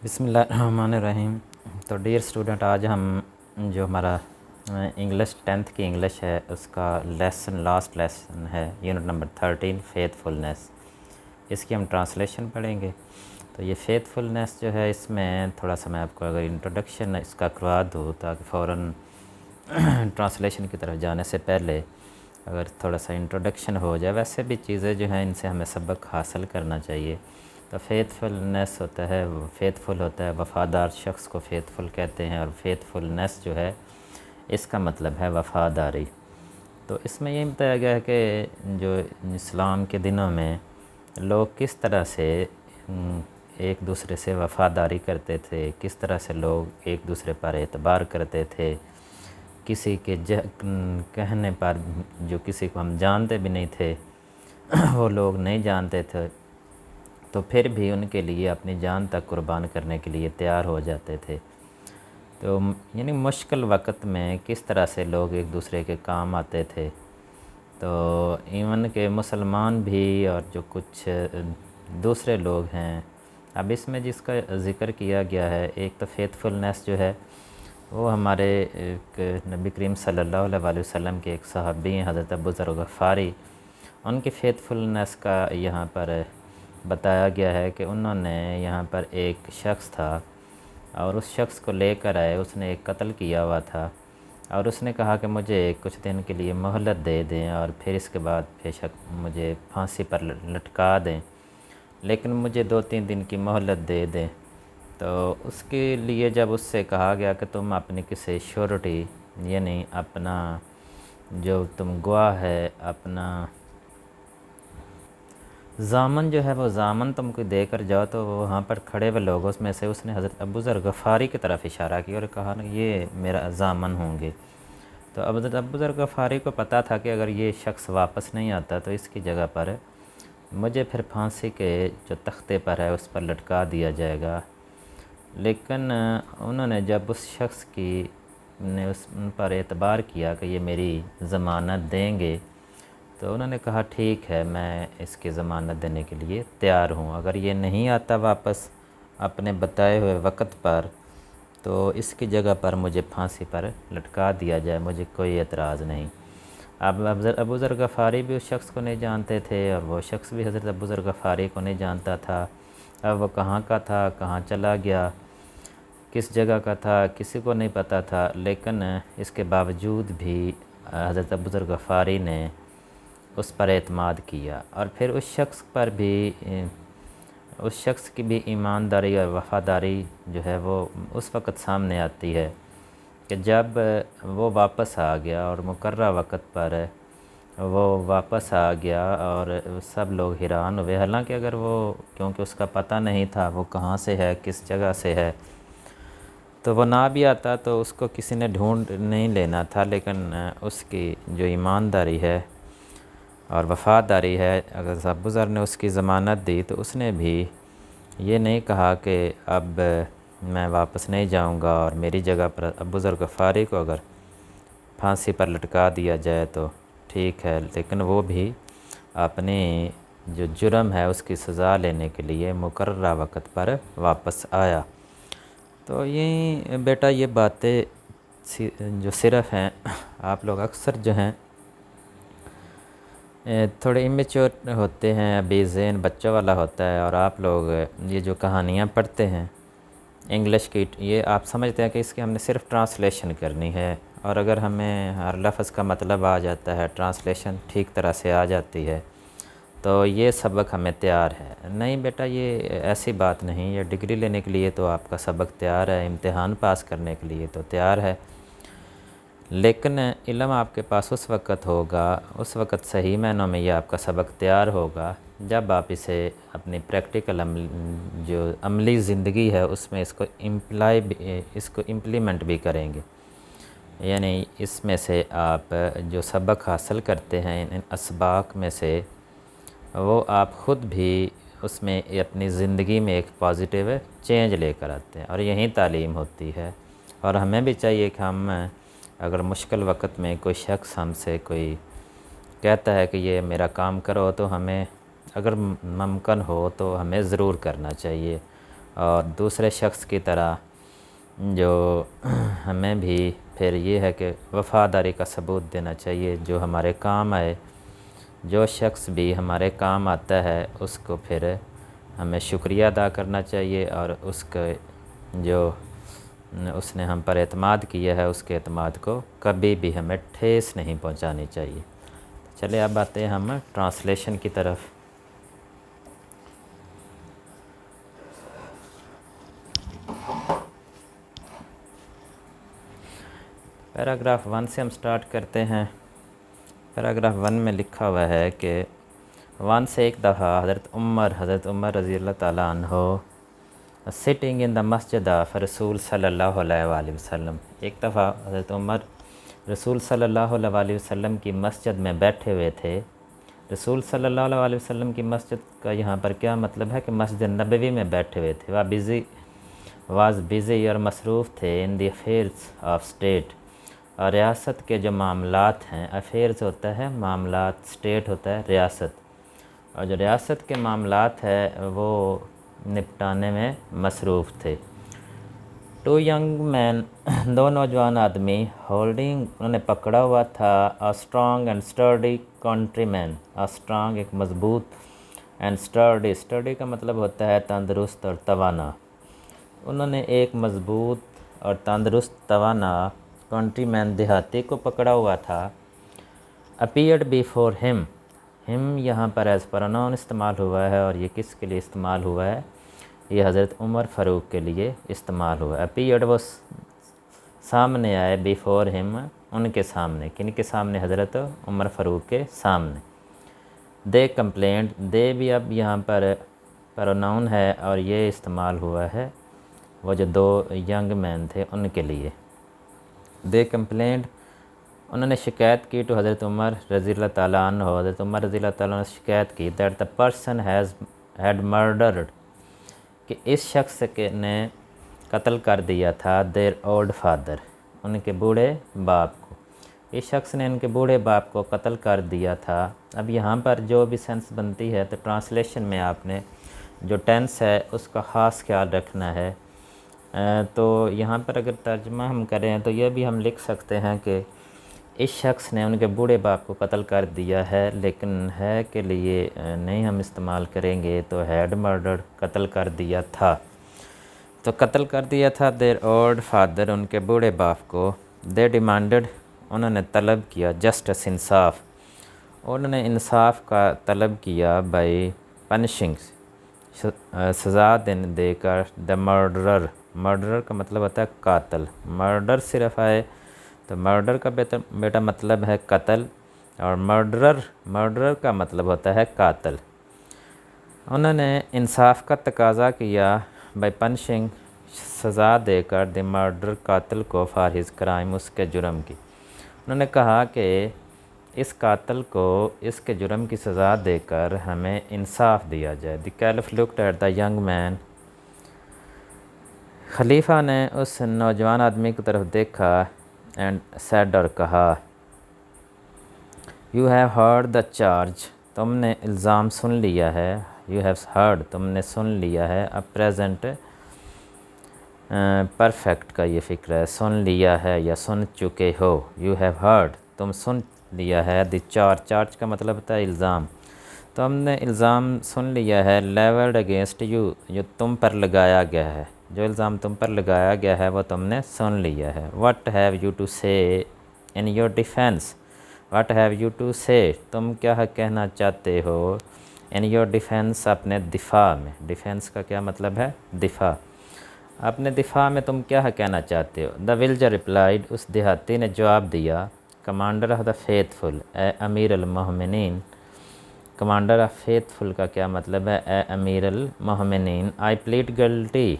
بسم اللہ الرحمن الرحیم۔ تو ڈیئر اسٹوڈنٹ، آج ہم جو ہمارا انگلش 10th کی انگلش ہے اس کا لاسٹ لیسن ہے یونٹ نمبر 13 فیتھ فلنس۔ اس کی ہم ٹرانسلیشن پڑھیں گے۔ تو یہ فیتھ فلنس جو ہے اس میں تھوڑا سا میں آپ کو اگر انٹروڈکشن اس کا کروا دوں تاکہ فوراً ٹرانسلیشن کی طرف جانے سے پہلے اگر تھوڑا سا انٹروڈکشن ہو جائے۔ ویسے بھی چیزیں جو ہیں ان سے ہمیں سبق حاصل کرنا چاہیے۔ تو فیتھ فلنس ہوتا ہے، فیتھ فل ہوتا ہے، وفادار شخص کو فیتھ فل کہتے ہیں، اور فیتھ فلنس جو ہے اس کا مطلب ہے وفاداری۔ تو اس میں یہ بتایا گیا ہے کہ جو اسلام کے دنوں میں لوگ کس طرح سے ایک دوسرے سے وفاداری کرتے تھے، کس طرح سے لوگ ایک دوسرے پر اعتبار کرتے تھے، کسی کے کہنے پر جو کسی کو ہم جانتے بھی نہیں تھے وہ لوگ نہیں جانتے تھے تو پھر بھی ان کے لیے اپنی جان تک قربان کرنے کے لیے تیار ہو جاتے تھے۔ تو یعنی مشکل وقت میں کس طرح سے لوگ ایک دوسرے کے کام آتے تھے۔ تو ایون کہ مسلمان بھی اور جو کچھ دوسرے لوگ ہیں، اب اس میں جس کا ذکر کیا گیا ہے، ایک تو فیتھ فلنس جو ہے وہ ہمارے ایک نبی کریم صلی اللہ علیہ وسلم کے ایک صحابی ہیں حضرت ابو ذر غفاری، ان کی فیتھ فلنس کا یہاں پر بتایا گیا ہے کہ انہوں نے یہاں پر ایک شخص تھا اور اس شخص کو لے کر آئے، اس نے ایک قتل کیا ہوا تھا اور اس نے کہا کہ مجھے کچھ دن کے لیے مہلت دے دیں اور پھر اس کے بعد بے شک مجھے پھانسی پر لٹکا دیں، لیکن مجھے 2-3 دن کی مہلت دے دیں۔ تو اس کے لیے جب اس سے کہا گیا کہ تم اپنی کسی شیورٹی یعنی اپنا جو تم گواہ ہے، اپنا ضامن جو ہے وہ ضامن تم کو دے کر جاؤ، تو وہاں پر کھڑے ہوئے لوگوں میں سے اس نے حضرت ابو ذر غفاری کی طرف اشارہ کیا اور کہا نا یہ میرا ضامن ہوں گے۔ تو حضرت ابو ذر غفاری کو پتہ تھا کہ اگر یہ شخص واپس نہیں آتا تو اس کی جگہ پر مجھے پھر پھانسی کے جو تختے پر ہے اس پر لٹکا دیا جائے گا، لیکن انہوں نے جب اس شخص کی نے ان پر اعتبار کیا کہ یہ میری ضمانت دیں گے، تو انہوں نے کہا ٹھیک ہے، میں اس کی ضمانت دینے کے لیے تیار ہوں، اگر یہ نہیں آتا واپس اپنے بتائے ہوئے وقت پر تو اس کی جگہ پر مجھے پھانسی پر لٹکا دیا جائے، مجھے کوئی اعتراض نہیں۔ اب ابو ذر غفاری بھی اس شخص کو نہیں جانتے تھے اور وہ شخص بھی حضرت ابو ذر غفاری کو نہیں جانتا تھا۔ اب وہ کہاں کا تھا، کہاں چلا گیا، کس جگہ کا تھا، کسی کو نہیں پتہ تھا، لیکن اس کے باوجود بھی حضرت ابو ذر غفاری نے اس پر اعتماد کیا اور پھر اس شخص پر بھی اس شخص کی بھی ایمانداری اور وفاداری جو ہے وہ اس وقت سامنے آتی ہے کہ جب وہ واپس آ گیا اور مقررہ وقت پر وہ واپس آ گیا اور سب لوگ حیران ہوئے، حالانکہ اگر وہ کیونکہ اس کا پتہ نہیں تھا وہ کہاں سے ہے، کس جگہ سے ہے، تو وہ نہ بھی آتا تو اس کو کسی نے ڈھونڈ نہیں لینا تھا، لیکن اس کی جو ایمانداری ہے اور وفاداری ہے، اگر ابو ذر نے اس کی ضمانت دی تو اس نے بھی یہ نہیں کہا کہ اب میں واپس نہیں جاؤں گا اور میری جگہ پر ابو ذر غفاری کو اگر پھانسی پر لٹکا دیا جائے تو ٹھیک ہے، لیکن وہ بھی اپنی جو جرم ہے اس کی سزا لینے کے لیے مقررہ وقت پر واپس آیا۔ تو یہ بیٹا یہ باتیں جو صرف ہیں، آپ لوگ اکثر جو ہیں تھوڑے امیچور ہوتے ہیں، ابھی ذہن بچوں والا ہوتا ہے اور آپ لوگ یہ جو کہانیاں پڑھتے ہیں انگلش کی، یہ آپ سمجھتے ہیں کہ اس کی ہم نے صرف ٹرانسلیشن کرنی ہے اور اگر ہمیں ہر لفظ کا مطلب آ جاتا ہے، ٹرانسلیشن ٹھیک طرح سے آ جاتی ہے تو یہ سبق ہمیں تیار ہے۔ نہیں بیٹا، یہ ایسی بات نہیں، یہ ڈگری لینے کے لیے تو آپ کا سبق تیار ہے، امتحان پاس کرنے کے لیے تو تیار ہے، لیکن علم آپ کے پاس اس وقت ہوگا، اس وقت صحیح معنوں میں یہ آپ کا سبق تیار ہوگا جب آپ اسے اپنی پریکٹیکل جو عملی زندگی ہے اس میں اس کو امپلیمنٹ بھی کریں گے، یعنی اس میں سے آپ جو سبق حاصل کرتے ہیں ان اسباق میں سے وہ آپ خود بھی اس میں اپنی زندگی میں ایک پازیٹیو چینج لے کر آتے ہیں، اور یہی تعلیم ہوتی ہے۔ اور ہمیں بھی چاہیے کہ ہم اگر مشکل وقت میں کوئی شخص ہم سے کوئی کہتا ہے کہ یہ میرا کام کرو تو ہمیں اگر ممکن ہو تو ہمیں ضرور کرنا چاہیے، اور دوسرے شخص کی طرح جو ہمیں بھی پھر یہ ہے کہ وفاداری کا ثبوت دینا چاہیے، جو ہمارے کام آئے، جو شخص بھی ہمارے کام آتا ہے اس کو پھر ہمیں شکریہ ادا کرنا چاہیے، اور اس کے جو اس نے ہم پر اعتماد کیا ہے اس کے اعتماد کو کبھی بھی ہمیں ٹھیس نہیں پہنچانی چاہیے۔ چلے اب آتے ہیں ہم ٹرانسلیشن کی طرف۔ پیراگراف 1 سے ہم سٹارٹ کرتے ہیں۔ پیراگراف 1 میں لکھا ہوا ہے کہ وانس ایک دفعہ حضرت عمر رضی اللہ تعالیٰ عنہ sitting in the Masjid of رسول صلی اللہ علیہ وآلہ وسلم، ایک دفعہ حضرت عمر رسول صلی اللہ علیہ وآلہ وسلم کی مسجد میں بیٹھے ہوئے تھے۔ رسول صلی اللہ علیہ وآلہ وسلم کی مسجد کا یہاں پر کیا مطلب ہے کہ مسجد نبوی میں بیٹھے ہوئے تھے۔ واز بزی اور مصروف تھے ان دی افیئرس آف اسٹیٹ، اور ریاست کے جو معاملات ہیں، افیئرز ہوتا ہے معاملات، اسٹیٹ ہوتا ہے ریاست، اور جو ریاست کے معاملات ہے وہ نپٹانے میں مصروف تھے۔ ٹو ینگ مین، دو نوجوان آدمی، ہولڈنگ، انہوں نے پکڑا ہوا تھا، strong and sturdy country man, strong ایک مضبوط، اینڈ اسٹرڈی، اسٹرڈی کا مطلب ہوتا ہے تندرست اور توانا، انہوں نے ایک مضبوط اور تندرست توانا کنٹری مین دیہاتی کو پکڑا ہوا تھا۔ اپیئرڈ بیفور ہم یہاں پر ایز پروناؤن استعمال ہوا ہے، اور یہ کس کے لیے استعمال ہوا ہے؟ یہ حضرت عمر فاروق کے لیے استعمال ہوا ہے۔ اپیئرڈ وہ سامنے آئے، بیفور ہم ان کے سامنے، کن کے سامنے؟ حضرت عمر فاروق کے سامنے۔ دے کمپلینٹ، دے بھی اب یہاں پر پروناؤن ہے اور یہ استعمال ہوا ہے وہ جو دو ینگ مین تھے ان کے لیے۔ دے کمپلینٹ، انہوں نے شکایت کی ٹو حضرت عمر رضی اللہ تعالیٰ عنہ، حضرت عمر رضی اللہ تعالیٰ عنہ نے شکایت کی that the person had murdered, کہ اس شخص نے قتل کر دیا تھا دیر اولڈ فادر، ان کے بوڑھے باپ کو، اس شخص نے ان کے بوڑھے باپ کو قتل کر دیا تھا۔ اب یہاں پر جو بھی سینس بنتی ہے تو ٹرانسلیشن میں آپ نے جو ٹینس ہے اس کا خاص خیال رکھنا ہے۔ تو یہاں پر اگر ترجمہ ہم کریں تو یہ بھی ہم لکھ سکتے ہیں کہ اس شخص نے ان کے بوڑھے باپ کو قتل کر دیا ہے، لیکن ہے کے لیے نہیں ہم استعمال کریں گے، تو ہیڈ مرڈرڈ، قتل کر دیا تھا، تو قتل کر دیا تھا دیر اولڈ فادر، ان کے بوڑھے باپ کو۔ دے ڈیمانڈڈ، انہوں نے طلب کیا، جسٹس، انصاف، انہوں نے انصاف کا طلب کیا، بائی پنشنگ، سزا دے کر، دا مرڈرر کا مطلب ہوتا ہے قاتل، مرڈر صرف آئے تو مرڈر کا بیٹا مطلب ہے قتل، اور مرڈرر کا مطلب ہوتا ہے قاتل۔ انہوں نے انصاف کا تقاضا کیا، بائی پنشنگ، سزا دے کر، دی مرڈر، قاتل کو، فار ہز کرائم، اس کے جرم کی، انہوں نے کہا کہ اس قاتل کو اس کے جرم کی سزا دے کر ہمیں انصاف دیا جائے۔ The caliph looked at the young man, خلیفہ نے اس نوجوان آدمی کی طرف دیکھا، اینڈ سیڈ، اور کہا، you have heard the charge, تم نے الزام سن لیا ہے، یو ہیو ہرڈ، تم نے سن لیا ہے، اب پریزنٹ پرفیکٹ کا یہ فکر ہے، سن لیا ہے یا سن چکے ہو، یو ہیو ہرڈ، تم سن لیا ہے، دی چارج کا مطلب ہوتا ہے الزام، تو ہم نے الزام سن لیا ہے، لیورڈ اگینسٹ یو، جو تم پر لگایا گیا ہے، جو الزام تم پر لگایا گیا ہے وہ تم نے سن لیا ہے۔ What have you to say in your defence, what have you to say, تم کیا کہنا چاہتے ہو، ان یور ڈیفینس، اپنے دفاع میں، ڈیفینس کا کیا مطلب ہے؟ دفاع، اپنے دفاع میں تم کیا کہنا چاہتے ہو۔ دا ولجر ریپلائڈ، اس دیہاتی نے جواب دیا، کمانڈر آف دا فیتھ فل، اے امیر المومنین، کمانڈر آف فیتھ فل کا کیا مطلب ہے؟ اے امیر المومنین، آئی پلیڈ گلٹی،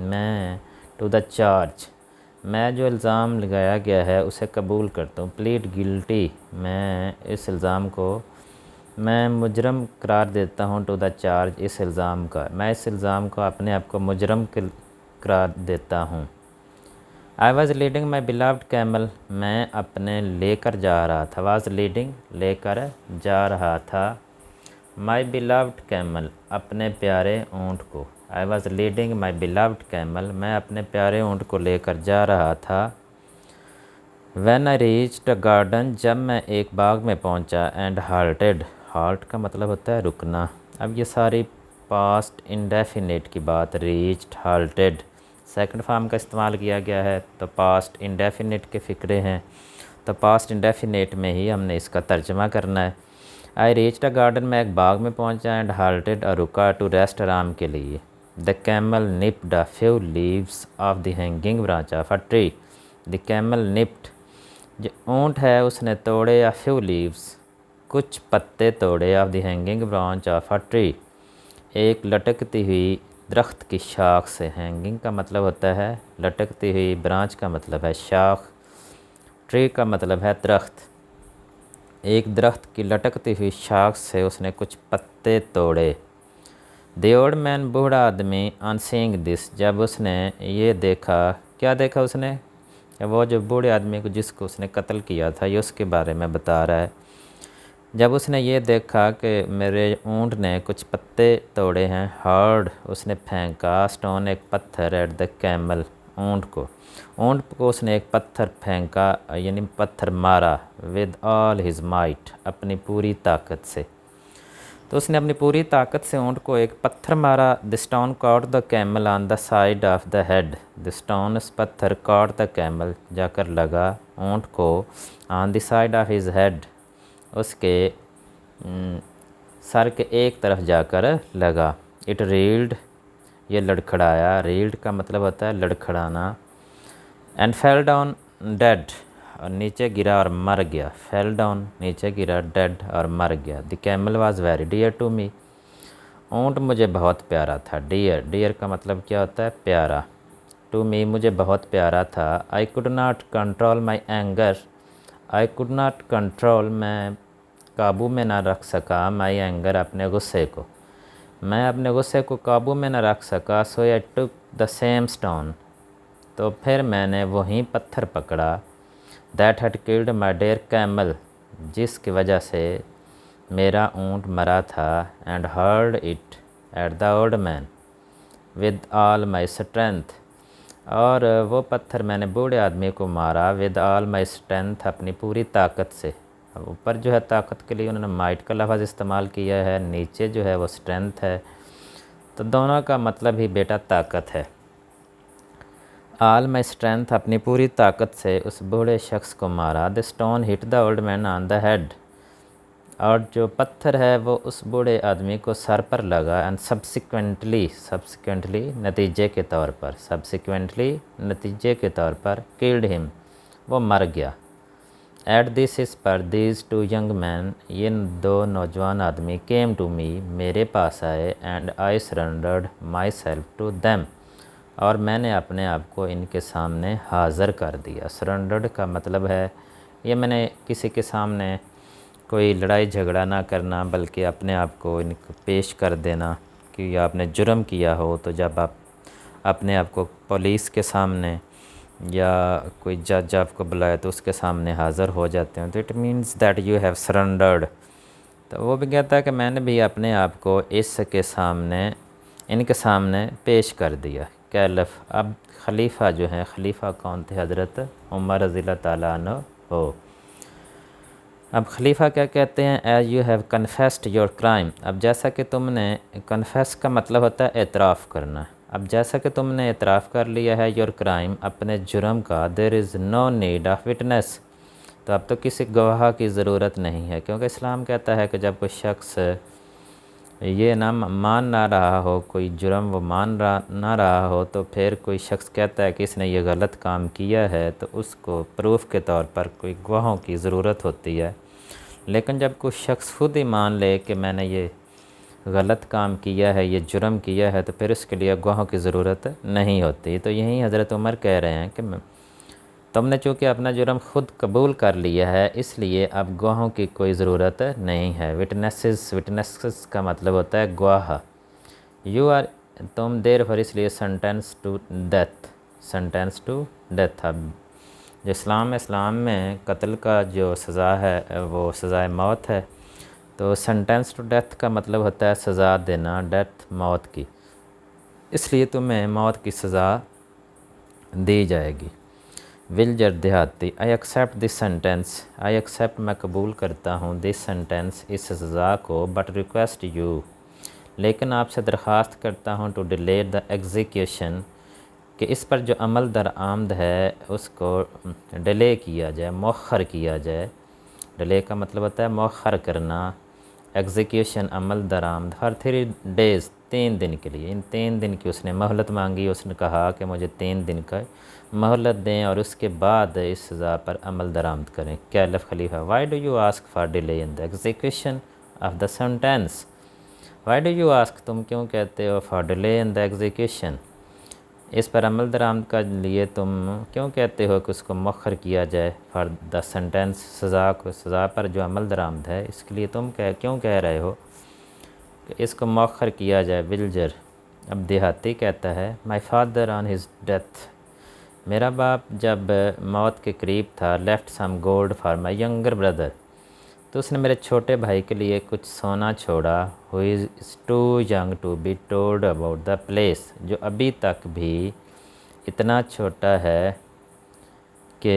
میں، ٹو دا چارج، میں جو الزام لگایا گیا ہے اسے قبول کرتا ہوں، پلیڈ گلٹی، میں اس الزام کو، میں مجرم قرار دیتا ہوں، ٹو دا چارج، اس الزام کا، میں اس الزام کو اپنے آپ کو مجرم قرار دیتا ہوں۔ I was leading my beloved camel, میں اپنے لے کر جا رہا تھا، واز لیڈنگ، لے کر جا رہا تھا، مائی بلاوڈ کیمل، اپنے پیارے اونٹ کو، I was leading my beloved camel. میں اپنے پیارے اونٹ کو لے کر جا رہا تھا. When I reached a garden. جب میں ایک باغ میں پہنچا. And halted. ہالٹ کا مطلب ہوتا ہے رکنا. اب یہ ساری پاسٹ انڈیفینیٹ کی بات. ریچڈ, halted سیکنڈ فارم کا استعمال کیا گیا ہے تو پاسٹ انڈیفینیٹ کے فکرے ہیں تو پاسٹ انڈیفینیٹ میں ہی ہم نے اس کا ترجمہ کرنا ہے. آئی ریچڈ a garden. میں ایک باغ میں پہنچا. اینڈ halted اور رکا ٹو ریسٹ آرام کے لیے. The camel nipped a few leaves of the hanging branch of a tree. The camel nipped. جو اونٹ ہے اس نے توڑے a few leaves. کچھ پتے توڑے of the hanging branch of a tree. ایک لٹکتی ہوئی درخت کی شاخ سے. ہینگنگ کا مطلب ہوتا ہے لٹکتی ہوئی. برانچ کا مطلب ہے شاخ. ٹری کا مطلب ہے درخت. ایک درخت کی لٹکتی ہوئی شاخ سے اس نے کچھ پتے توڑے. دی اولڈ مین بوڑھا آدمی آن سینگ دس. جب اس نے یہ دیکھا. کیا دیکھا اس نے؟ وہ جو بوڑھے آدمی کو جس کو اس نے قتل کیا تھا یہ اس کے بارے میں بتا رہا ہے. جب اس نے یہ دیکھا کہ میرے اونٹ نے کچھ پتے توڑے ہیں. ہارڈ اس نے پھینکا. اسٹون ایک پتھر. ایٹ دا کیمل اونٹ کو. اونٹ کو اس نے ایک پتھر پھینکا یعنی پتھر مارا. ود آل ہز مائٹ اپنی پوری طاقت سے. تو اس نے اپنی پوری طاقت سے اونٹ کو ایک پتھر مارا. the stone caught the camel on the side of the head. the stone اس پتھر caught the camel جا کر لگا اونٹ کو. on the side of his head اس کے سر کے ایک طرف جا کر لگا. it reeled یہ لڑکھڑایا. reeled کا مطلب ہوتا ہے لڑکھڑانا. and fell down dead اور نیچے گرا اور مر گیا. fell down نیچے گرا. dead اور مر گیا. the camel was very dear to me. اونٹ مجھے بہت پیارا تھا. dear کا مطلب کیا ہوتا ہے پیارا. to me مجھے بہت پیارا تھا. I could not control my anger. I could not control میں قابو میں نہ رکھ سکا. my anger اپنے غصے کو. میں اپنے غصے کو قابو میں نہ رکھ سکا. so I took the same stone. تو پھر میں نے وہیں پتھر پکڑا. that had killed my dear camel جس کی وجہ سے میرا اونٹ مرا تھا. and hurled it at the old man with all my strength. اور وہ پتھر میں نے بوڑھے آدمی کو مارا. with all my strength اپنی پوری طاقت سے. اب اوپر جو ہے طاقت کے لیے انہوں نے مائٹ کا لفظ استعمال کیا ہے. نیچے جو ہے وہ strength ہے تو دونوں کا مطلب ہی بیٹا طاقت ہے. all my strength اپنی پوری طاقت سے اس بوڑھے شخص کو مارا. the stone hit the old man on the head اور جو پتھر ہے وہ اس بوڑھے آدمی کو سر پر لگا. and subsequently نتیجے کے طور پر. subsequently نتیجے کے طور پر. killed him وہ مر گیا. at this us per these two young men یہ دو نوجوان آدمی came to me میرے پاس آئے. and I surrendered myself to them اور میں نے اپنے آپ کو ان کے سامنے حاضر کر دیا. سرنڈرڈ کا مطلب ہے یہ میں نے کسی کے سامنے کوئی لڑائی جھگڑا نہ کرنا بلکہ اپنے آپ کو ان کو پیش کر دینا کہ آپ نے جرم کیا ہو تو جب آپ اپنے آپ کو پولیس کے سامنے یا کوئی جج آپ کو بلائے تو اس کے سامنے حاضر ہو جاتے ہیں تو it means that you have سرنڈرڈ. تو وہ بھی کہتا ہے کہ میں نے بھی اپنے آپ کو اس کے سامنے ان کے سامنے پیش کر دیا. کیلف اب خلیفہ جو ہیں خلیفہ کون تھے؟ حضرت عمر رضی اللہ تعالیٰ عنہ ہو. اب خلیفہ کیا کہتے ہیں؟ As you have confessed your crime. اب جیسا کہ تم نے کنفیس کا مطلب ہوتا ہے اعتراف کرنا. اب جیسا کہ تم نے اعتراف کر لیا ہے یور کرائم اپنے جرم کا. دیر از نو نیڈ آف وٹنس تو اب تو کسی گواہ کی ضرورت نہیں ہے کیونکہ اسلام کہتا ہے کہ جب کوئی شخص یہ نہ مان نہ رہا ہو کوئی جرم وہ نہ رہا ہو تو پھر کوئی شخص کہتا ہے کہ اس نے یہ غلط کام کیا ہے تو اس کو پروف کے طور پر کوئی گواہوں کی ضرورت ہوتی ہے. لیکن جب کوئی شخص خود ہی مان لے کہ میں نے یہ غلط کام کیا ہے یہ جرم کیا ہے تو پھر اس کے لیے گواہوں کی ضرورت نہیں ہوتی. تو یہی حضرت عمر کہہ رہے ہیں کہ تم نے چونکہ اپنا جرم خود قبول کر لیا ہے اس لیے اب گواہوں کی کوئی ضرورت نہیں ہے. وٹنسز کا مطلب ہوتا ہے گواہ. یو آر تم دیر پر اس لیے سنٹینس ٹو ڈیتھ. اب جو اسلام میں قتل کا جو سزا ہے وہ سزائے موت ہے تو سنٹینس ٹو ڈیتھ کا مطلب ہوتا ہے سزا دینا. ڈیتھ موت کی. اس لیے تمہیں موت کی سزا دی جائے گی۔ ولجر دیہاتی I accept this sentence, I accept میں قبول کرتا ہوں دس سینٹینس اس سزا کو، بٹ ریکویسٹ یو لیکن آپ سے درخواست کرتا ہوں ٹو ڈیلے دا ایگزیکیوشن کہ اس پر جو عمل درآمد ہے اس کو ڈیلے کیا جائے، مؤخر کیا جائے۔ ڈیلے کا مطلب ہوتا ہے مؤخر کرنا، ایگزیکیوشن عمل درآمد، ہر 3 days 3 دن کے لیے۔ ان 3 دن کی اس نے مہلت مانگی، اس نے کہا کہ مجھے 3 دن کا مہلت دیں اور اس کے بعد اس سزا پر عمل درآمد کریں۔ کیلف خلیفہ why do you ask for delay in the execution of the sentence, why do you ask تم کیوں کہتے ہو for delay in the execution اس پر عمل درآمد کے لیے تم کیوں کہتے ہو کہ اس کو مؤخر کیا جائے، فار دا سینٹینس سزا پر جو عمل درآمد ہے اس کے لیے تم کیوں کہہ رہے ہو کہ اس کو مؤخر کیا جائے۔ ولجر اب دیہاتی کہتا ہے my father on his death, میرا باپ جب موت کے قریب تھا، left some gold for my younger brother, تو اس نے میرے چھوٹے بھائی کے لیے کچھ سونا چھوڑا، who is too young to be told about the place, جو ابھی تک بھی اتنا چھوٹا ہے کہ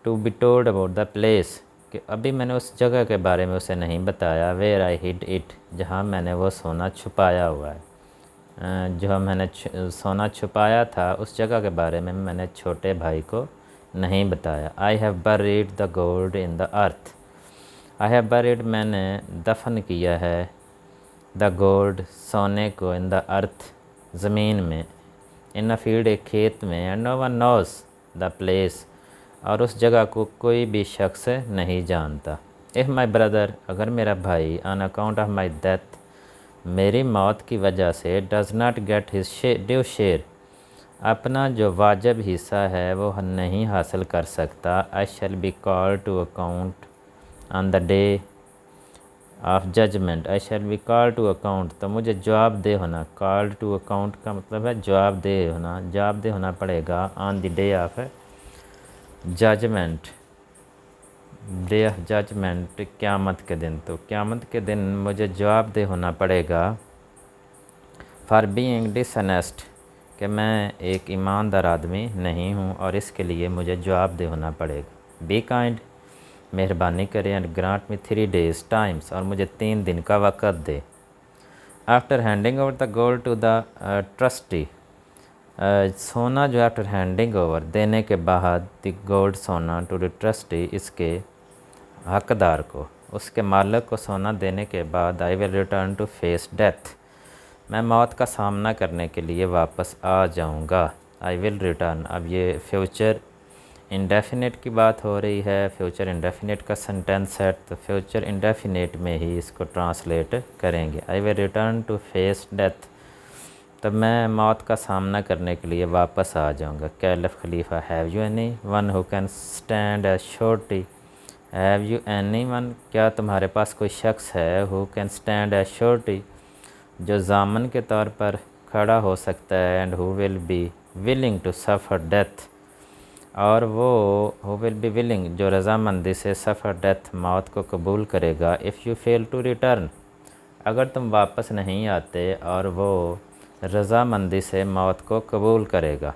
to be told about the place کہ ابھی میں نے اس جگہ کے بارے میں اسے نہیں بتایا، ویئر آئی ہڈ اٹ جہاں میں نے وہ سونا چھپایا ہوا ہے، جو میں نے سونا چھپایا تھا اس جگہ کے بارے میں نے چھوٹے بھائی کو نہیں بتایا۔ I have buried the gold in the earth, I have buried میں نے دفن کیا ہے، دا گولڈ سونے کو، ان دا ارتھ زمین میں، ان فیلڈ ایک کھیت میں، and no one knows the place اور اس جگہ کو کوئی بھی شخص نہیں جانتا۔ اف مائی بردر اگر میرا بھائی on account of my death میری موت کی وجہ سے does not get his due share اپنا جو واجب حصہ ہے وہ نہیں حاصل کر سکتا، I shall be call to account on the day of judgement, I shall be call to account تو مجھے جواب دہ ہونا، کال ٹو اکاؤنٹ کا مطلب ہے جواب دہ ہونا پڑے گا، on the day of judgment, day of judgment قیامت کے دن، تو قیامت کے دن مجھے جواب دہ ہونا پڑے گا، فار بینگ ڈس آنیسٹ کہ میں ایک ایماندار آدمی نہیں ہوں اور اس کے لیے مجھے جواب دہ ہونا پڑے گا۔ بی کائنڈ مہربانی کریں، and grant me 3 days times اور مجھے 3 دن کا وقت دے۔ After handing over the gold to the trustee, سونا جو آفٹر ہینڈنگ اوور دینے کے بعد، دی گولڈ سونا ٹو دا ٹرسٹی اس کے حقدار کو، اس کے مالک کو سونا دینے کے بعد، I will return to face death میں موت کا سامنا کرنے کے لیے واپس آ جاؤں گا۔ آئی ول ریٹرن، اب یہ فیوچر انڈیفینیٹ کی بات ہو رہی ہے، فیوچر انڈیفینیٹ کا سینٹینس ہے تو فیوچر انڈیفینیٹ میں ہی اس کو ٹرانسلیٹ کریں گے۔ I will return to face death تب میں موت کا سامنا کرنے کے لیے واپس آ جاؤں گا۔ کیلف خلیفہ have you anyone who can stand as surety, have you anyone کیا تمہارے پاس کوئی شخص ہے، who can stand as surety جو ضامن کے طور پر کھڑا ہو سکتا ہے، and who will be willing to suffer death اور وہ ہو ول بی ولنگ جو رضامندی سے سفر ڈیتھ موت کو قبول کرے گا۔ If you fail to return اگر تم واپس نہیں آتے اور وہ رضامندی سے موت کو قبول کرے گا۔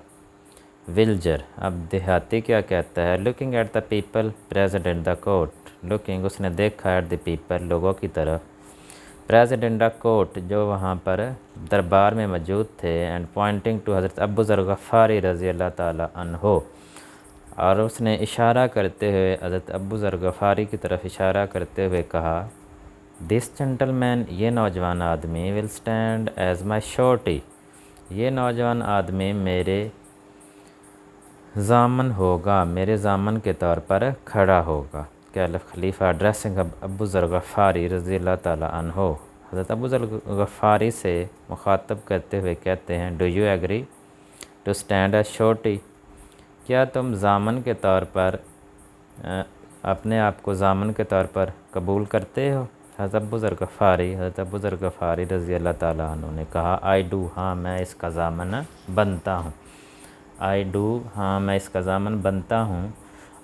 ولجر اب دیہاتی کیا کہتا ہے، looking at the people president the court, looking اس نے دیکھا ایٹ دی پیپل لوگوں کی طرف، پریزیڈنٹ دا کورٹ جو وہاں پر دربار میں موجود تھے، اینڈ پوائنٹنگ ٹو حضرت ابو ذر غفاری رضی اللہ تعالیٰ عنہ اور اس نے اشارہ کرتے ہوئے حضرت ابو ذر غفاری کی طرف اشارہ کرتے ہوئے کہا، دس جنٹل مین یہ نوجوان آدمی ول اسٹینڈ ایز مائی شورٹی یہ نوجوان آدمی میرے ضامن ہوگا، میرے ضامن کے طور پر کھڑا ہوگا۔ کیلف خلیفہ ایڈریسنگ ابو ذر غفاری رضی اللہ تعالیٰ عنہ حضرت ابو ذر غفاری سے مخاطب کرتے ہوئے کہتے ہیں، do you agree to stand as surety کیا تم ضامن کے طور پر اپنے آپ کو ضامن کے طور پر قبول کرتے ہو؟ حضرت ابو ذر غفاری رضی اللہ تعالیٰ عنہ نے کہا، آئی ڈو ہاں میں اس کا ضامن بنتا ہوں، آئی ڈو ہاں میں اس کا ضامن بنتا ہوں۔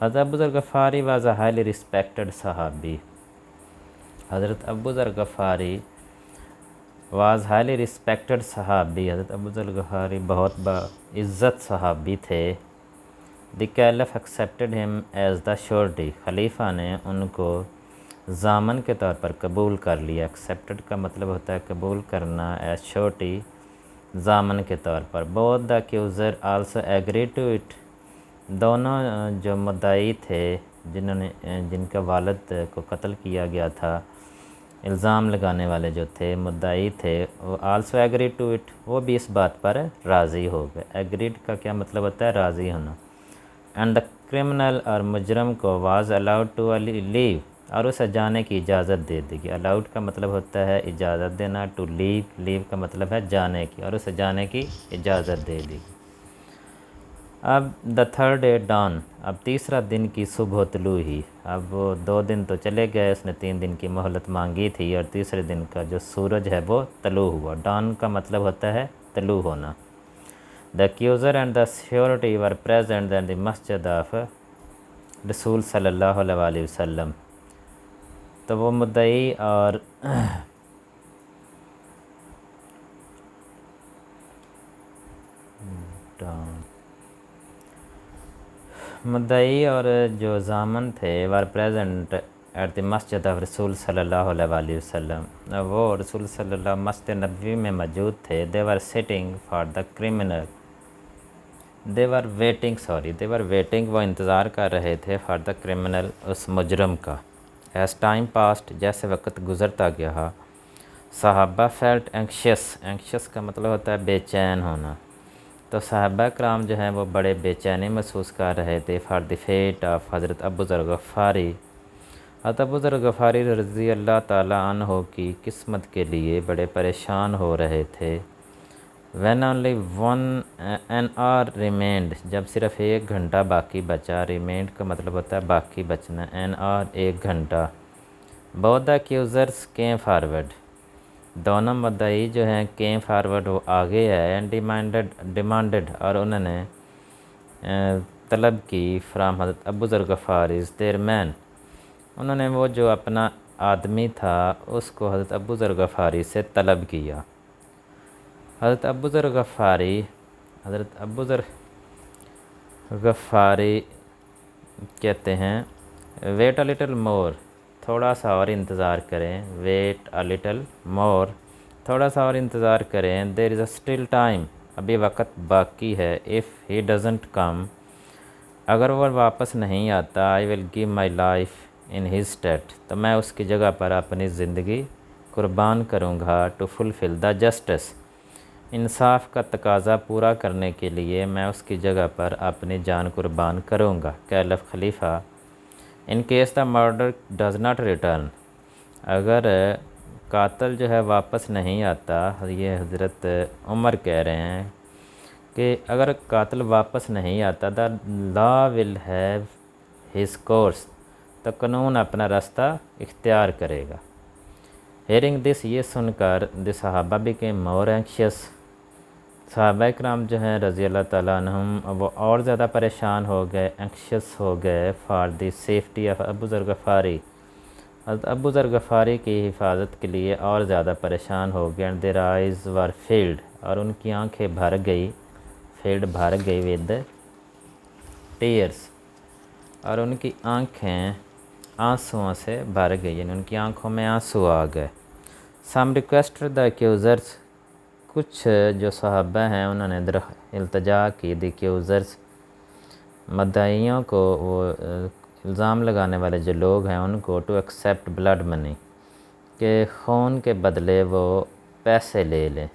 حضرت ابو ذر غفاری واز اے ہائیلی رسپیکٹڈ صحابی، حضرت ابو ذر غفاری واز ہائیلی رسپیکٹڈ صحابی، حضرت ابو ذر غفاری بہت باعزت صحابی تھے۔ دی کیلف ایکسیپٹڈ ہم ایز دا شورٹی، خلیفہ نے ان کو ضامن کے طور پر قبول کر لیا۔ ایکسیپٹڈ کا مطلب ہوتا ہے قبول کرنا، ایز شورٹی ضامن کے طور پر۔ Both the accuser also agree to it, دونوں جو مدعی تھے جن کا والد کو قتل کیا گیا تھا، الزام لگانے والے جو تھے مدعی تھے، وہ آلسو ایگری ٹو اٹ، وہ بھی اس بات پر راضی ہو گئے۔ ایگریڈ کا کیا مطلب ہوتا ہے؟ راضی ہونا۔ اینڈ دا کرمنل، اور مجرم کو واز الاؤڈ ٹو لیو، اور اسے جانے کی اجازت دے دی گئی۔ الاؤڈ کا مطلب ہوتا ہے اجازت دینا، ٹو لیو، لیو کا مطلب ہے جانے کی، اور اسے جانے کی اجازت دے دی گئی۔ اب دا تھرڈ ڈے ڈان، اب تیسرا دن کی صبح طلوع ہوئی۔ اب وہ 2 دن تو چلے گئے، اس نے 3 دن کی مہلت مانگی تھی، اور تیسرے دن کا جو سورج ہے وہ طلوع ہوا۔ ڈان کا مطلب ہوتا ہے طلوع ہونا۔ دا ایکیوزر and the سیورٹی were present in the Masjid of رسول صلی اللہ علیہ وسلم، تو وہ مدعی اور جو ضامن تھے ور present at the Masjid of رسول صلی اللہ علیہ وسلم، وہ رسول صلی اللہ مسجد نبوی میں موجود تھے۔ They were sitting for the criminal, they were waiting, وہ انتظار کر رہے تھے، فار دا کرمنل، اس مجرم کا۔ ایز ٹائم پاسڈ، جیسے وقت گزرتا گیا، صحابہ فیلٹ اینکشیس کا مطلب ہوتا ہے بے چین ہونا، تو صحابہ کرام جو ہیں وہ بڑے بے چینی محسوس کر رہے تھے، فار دی فیٹ آف حضرت ابو ذر غفاری، حضرت ابو ذر غفاری رضی اللہ تعالیٰ عنہ کی قسمت کے لیے بڑے پریشان ہو رہے تھے۔ When only an hour remained, جب صرف 1 گھنٹہ باقی بچا، ریمینڈ کا مطلب ہوتا ہے باقی بچنا، این آور 1 گھنٹہ۔ بوتھ دا ایکیوزرز کیم فارورڈ، دونوں مدعی جو ہیں کیم فارورڈ، وہ آگے ہے، اینڈ ڈیمانڈڈ، اور انہوں نے طلب کی، فرام حضرت ابو ذر غفاری دیر مین، انہوں نے وہ جو اپنا آدمی تھا اس کو حضرت ابو ذر غفاری سے طلب کیا۔ حضرت ابو ذر غفاری کہتے ہیں ویٹ اے لٹل مور، تھوڑا سا اور انتظار کریں، ویٹ اے لٹل مور، تھوڑا سا اور انتظار کریں، دیر از اے اسٹل ٹائم، ابھی وقت باقی ہے، اف ہی ڈزنٹ کم، اگر وہ واپس نہیں آتا، I will give my life in his state, تو میں اس کی جگہ پر اپنی زندگی قربان کروں گا، ٹو فلفل دا جسٹس، انصاف کا تقاضا پورا کرنے کے لیے میں اس کی جگہ پر اپنی جان قربان کروں گا۔ کیلف خلیفہ، in case the murder does not return, اگر قاتل جو ہے واپس نہیں آتا، یہ حضرت عمر کہہ رہے ہیں کہ اگر قاتل واپس نہیں آتا، دا لا ول ہیو ہز کورس، تو قانون اپنا راستہ اختیار کرے گا۔ ہیئرنگ دس، یہ سن کر، دی صحابہ بیکیم مور اینکشیس، صحابہ اکرام جو ہیں رضی اللہ تعالیٰ عنہم، وہ اور زیادہ پریشان ہو گئے، اینکشیس ہو گئے، فار دی سیفٹی آف ابو ذر غفاری، حضرت ابو ذر غفاری کی حفاظت کے لیے اور زیادہ پریشان ہو گئے، and their eyes were flood, اور ان کی آنکھیں بھر گئی، فلڈ بھر گئی ود ٹیئرس، اور ان کی آنکھیں آنسوؤں سے بھر گئی، یعنی ان کی آنکھوں میں آنسو آ گئے۔ سم ریکویسٹڈ دا ایکیوزرز، کچھ جو صحابہ ہیں انہوں نے التجا کی، دی ایکیوزرز، مدعیوں کو، وہ الزام لگانے والے جو لوگ ہیں ان کو، ٹو ایکسیپٹ بلڈ منی، کہ خون کے بدلے وہ پیسے لے لیں،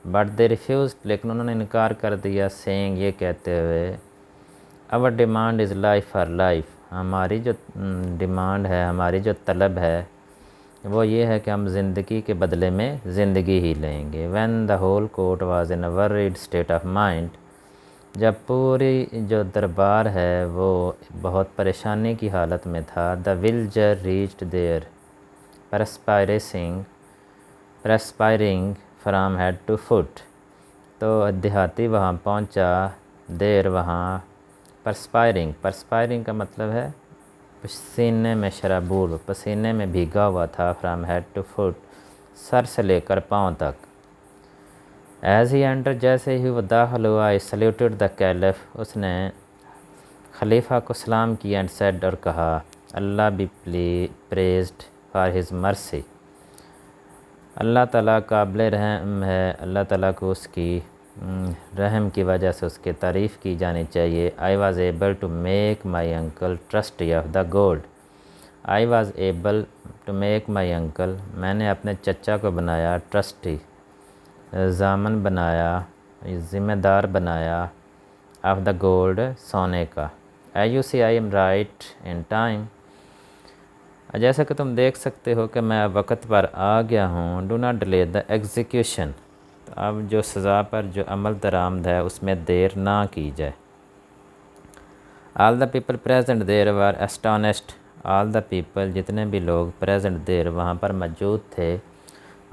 بٹ دے ریفیوز، لیکن انہوں نے انکار کر دیا، سینگ، یہ کہتے ہوئے، اور demand is life for life, ہماری جو ڈیمانڈ ہے، ہماری جو طلب ہے وہ یہ ہے کہ ہم زندگی کے بدلے میں زندگی ہی لیں گے۔ When the whole court was in a worried state of mind, جب پوری جو دربار ہے وہ بہت پریشانی کی حالت میں تھا، the villager reached there perspiring from head to foot, تو دیہاتی وہاں پہنچا، دیر وہاں، پرسپائرنگ کا مطلب ہے پسینے میں شرابور، پسینے میں بھیگا ہوا تھا، فرام ہیڈ ٹو فٹ، سر سے لے کر پاؤں تک۔ ایز ہی انٹر، جیسے ہی وہ داخل ہوا، I saluted the caliph، اس نے خلیفہ کو سلام کیا، اینڈ سیڈ، اور کہا، اللہ be praised for his mercy، اللہ تعالیٰ قابل رحم ہے، اللہ تعالیٰ کو اس کی رحم کی وجہ سے اس کی تعریف کی جانی چاہیے۔ I was able to make my uncle trustee of the gold، I was able to make my uncle، میں نے اپنے چچا کو بنایا ٹرسٹی، ضامن بنایا، ذمہ دار بنایا، آف دا گولڈ، سونے کا۔ You see I am right in time، جیسا کہ تم دیکھ سکتے ہو کہ میں اب وقت پر آ گیا ہوں۔ Do not delay the execution، تو اب جو سزا پر جو عمل درآمد ہے اس میں دیر نہ کی جائے۔ All the people present there were astonished، all the people، جتنے بھی لوگ present there وہاں پر موجود تھے،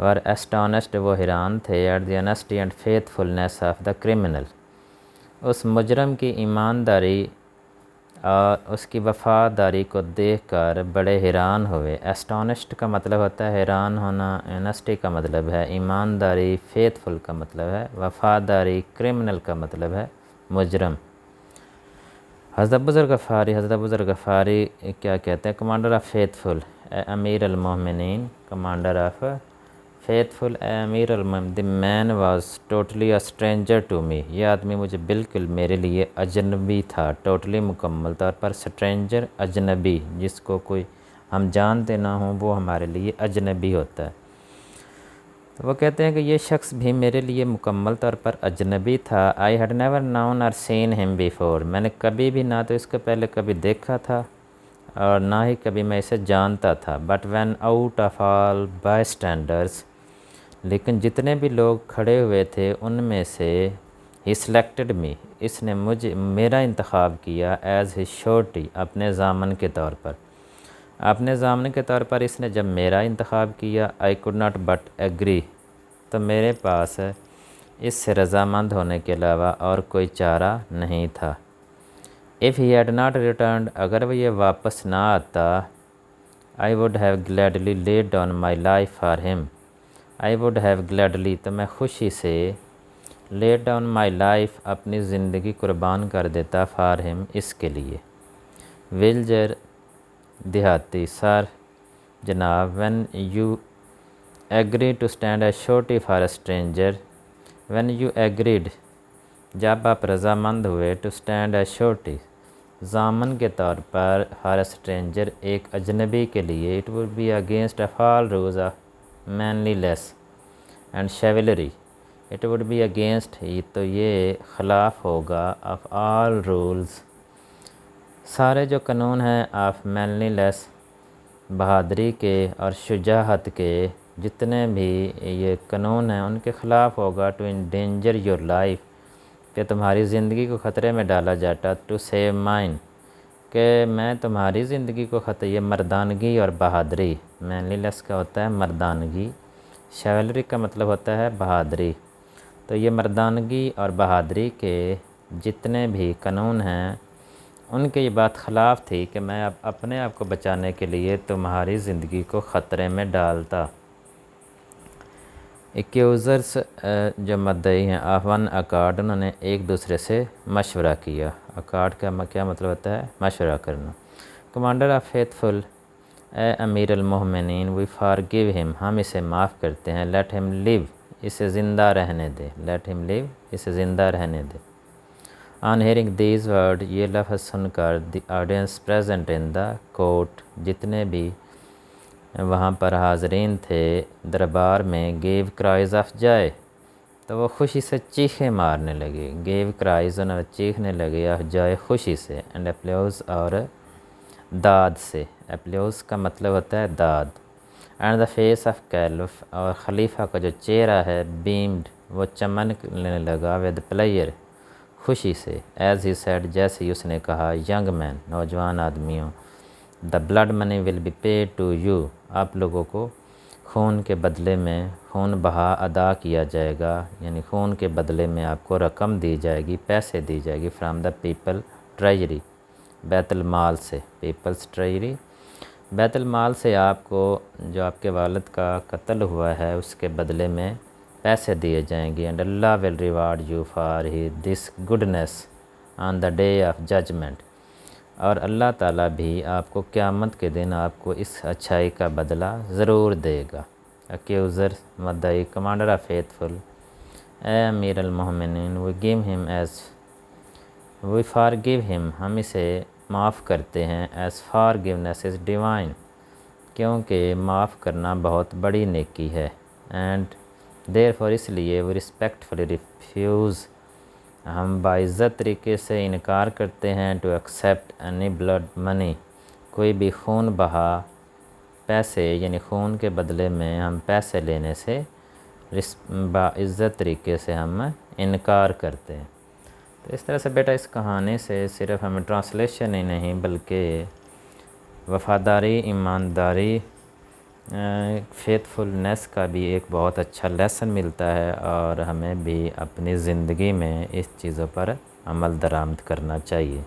were astonished، وہ حیران تھے، at the honesty and faithfulness of the criminal، اس مجرم کی ایمانداری اور اس کی وفاداری کو دیکھ کر بڑے حیران ہوئے۔ اسٹانشڈ کا مطلب ہوتا ہے حیران ہونا، انسٹی کا مطلب ہے ایمانداری، فیتھفل کا مطلب ہے وفاداری، کرمنل کا مطلب ہے مجرم۔ حضرت ابو ذر غفاری کیا کہتے ہیں؟ کمانڈر آف فیتھفل، اے امیر المومنین، کمانڈر آف فیتھفل، اے امیر المومنین، the man was totally a stranger to me, یہ آدمی مجھے بالکل میرے لیے اجنبی تھا، ٹوٹلی مکمل طور پر، اسٹرینجر اجنبی، جس کو کوئی ہم جانتے نہ ہوں وہ ہمارے لیے اجنبی ہوتا ہے۔ تو وہ کہتے ہیں کہ یہ شخص بھی میرے لیے مکمل طور پر اجنبی تھا۔ I had never known or seen him before، میں نے کبھی بھی نہ تو اس کو پہلے کبھی دیکھا تھا اور نہ ہی کبھی میں اسے جانتا تھا۔ But when out of all bystanders، لیکن جتنے بھی لوگ کھڑے ہوئے تھے ان میں سے he selected me، اس نے میرا انتخاب کیا as his surety، اپنے ضامن کے طور پر، اپنے ضامن کے طور پر اس نے جب میرا انتخاب کیا، I could not but agree، تو میرے پاس اس سے رضامند ہونے کے علاوہ اور کوئی چارہ نہیں تھا۔ If he had not returned، اگر وہ یہ واپس نہ آتا، I would have gladly laid down my life for him، I would have gladly، تو میں خوشی سے laid down my life، اپنی زندگی قربان کر دیتا for him، اس کے لیے۔ ویلجر دیہاتی، سر جناب، when you agree to stand as surety for a stranger، when you agreed، جب آپ رضامند ہوئے to stand as surety، ضامن کے طور پر for a stranger، ایک اجنبی کے لیے، it would be against of all rules of manliness and chivalry، it would be against، تو یہ خلاف ہوگا of all rules، سارے جو قانون ہیں آف manliness، بہادری کے اور شجاعت کے، جتنے بھی یہ قانون ہیں ان کے خلاف ہوگا to endanger your life، کہ تمہاری زندگی کو خطرے میں ڈالا جاتا، to save mine، کہ میں تمہاری زندگی کو خطرے، یہ مردانگی اور بہادری، manliness کا ہوتا ہے مردانگی، chivalry کا مطلب ہوتا ہے بہادری، تو یہ مردانگی اور بہادری کے جتنے بھی قانون ہیں ان کے یہ بات خلاف تھی کہ میں اب اپنے آپ کو بچانے کے لیے تمہاری زندگی کو خطرے میں ڈالتا۔ ایکیوزرس، جو مدعی ہیں، آف ون اکارڈ، انہوں نے ایک دوسرے سے مشورہ کیا۔ اکارڈ کا کیا مطلب ہوتا ہے؟ مشورہ کرنا۔ کمانڈر آف فیتھفل، اے امیر المومنین، وی فارگیو ہم، ہم اسے معاف کرتے ہیں، لیٹ ہم لیو، اسے زندہ رہنے دے، لیٹ ہم لیو، اسے زندہ رہنے دے۔ آن ہیئرنگ دیز ورڈ، یہ لفظ سن کر، the audience present in the court, جتنے بھی وہاں پر حاضرین تھے دربار میں، گیو کرائز آف جائے، تو وہ خوشی سے چیخیں مارنے لگے، گیو کرائز، انہوں نے چیخنے لگے آف جائے، خوشی سے، اینڈ اپلیوز، اور داد سے، اپلیوز کا مطلب ہوتا ہے داد، and the face of caliph, اور خلیفہ کا جو چہرہ ہے، بیمڈ، وہ چمکنے لگا، ود پلیئر، خوشی سے، ایز ہی سیڈ، جیسے ہی اس نے کہا، ینگ مین، نوجوان آدمیوں، the blood money will be paid to you, آپ لوگوں کو خون کے بدلے میں خون بہا ادا کیا جائے گا، یعنی خون کے بدلے میں آپ کو رقم دی جائے گی، پیسے دی جائے گی، فرام دا پیپل ٹریجری، بیت المال سے، پیپلز ٹریجری، بیت المال سے آپ کو جو آپ کے والد کا قتل ہوا ہے اس کے بدلے میں پیسے دیے جائیں گے. And Allah will reward you for he this goodness on the day of judgement. اور اللہ تعالیٰ بھی آپ کو قیامت کے دن آپ کو اس اچھائی کا بدلہ ضرور دے گا. اکیوزر مدعی کمانڈر آف فیتھفل اے امیر المومنین وی فارگیو ہم، ہم اسے معاف کرتے ہیں. ایز فارگیونیس از ڈیوائن، کیونکہ معاف کرنا بہت بڑی نیکی ہے. اینڈ دیر فور، اس لیے وہ ریسپیکٹفلی ریفیوز، ہم باعزت طریقے سے انکار کرتے ہیں to accept any blood money, کوئی بھی خون بہا پیسے، یعنی خون کے بدلے میں ہم پیسے لینے سے باعزت طریقے سے ہم انکار کرتے ہیں. تو اس طرح سے بیٹا اس کہانی سے صرف ہمیں ٹرانسلیشن ہی نہیں بلکہ وفاداری، ایمانداری، فیتھفلنس کا بھی ایک بہت اچھا لیسن ملتا ہے، اور ہمیں بھی اپنی زندگی میں اس چیزوں پر عمل درآمد کرنا چاہیے.